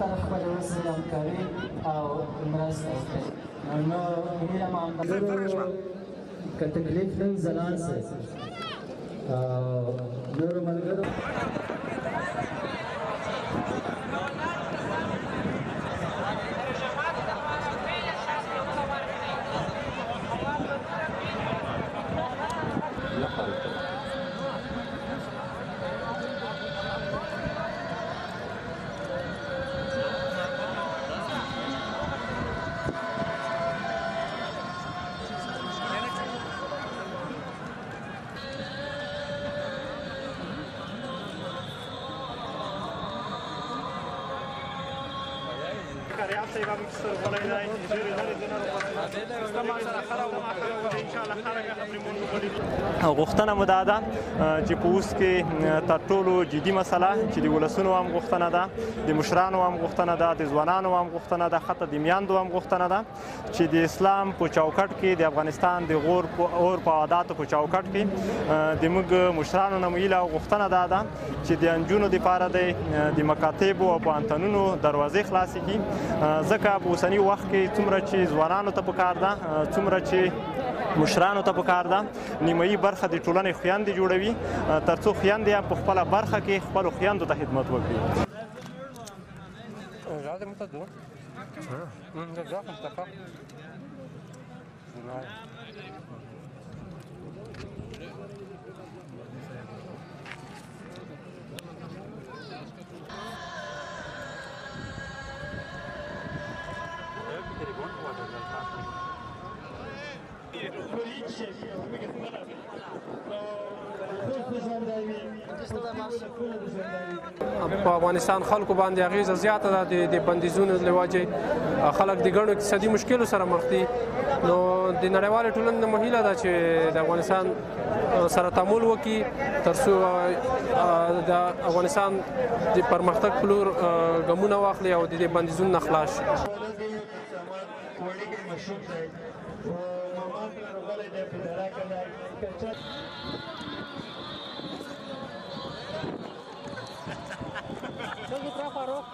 طرف خپلې اوسې همکاري او مرسته وکړئ. نو هیله م همدغه که تکلیف نه وي ځلان سئ نورو ملګرو غوښتنه مو دا ده چې په اوس کې تر ټولو جدي مسله چې د ولسونو هم غوښتنه ده، د مشرانو هم غوښتنه ده، د ځوانانو هم غوښتنه ده، حتی د میاندو هم غوښتنه ده چې د اسلام په چوکاټ کې د افغانستان د اور په عاداتو په چوکاټ کې د موږ مشرانو نه هیله او غوښتنه دا ده چې د نجونو دپاره د مکاتبو او پوهنتونونو دروازې خلاصې کړي، ځکه په اوسني وخت کې څومره چې ځوانانو ته پکار ده، څومره چې مشرانو ته پکار ده نیمایي برخه د ټولنې خویندې جوړوي، تر څو خویندې هم په خپله برخه کې خپلو خویندو ته خدمت وکړي. په افغانستان خلکو باندې اغیزه زیاته ده د بندیزونو له وجې خلک د ګڼو اقتصادي مشکلو سره مخ دي. نو د نړیوالې ټولنې نه هیله ده چې د افغانستان سره تعامل وکړي تر څو د افغانستان د پرمختګ په لور ګامونه واخلي او د دې بندیزونو نه خلاص شي. Что не пропорок,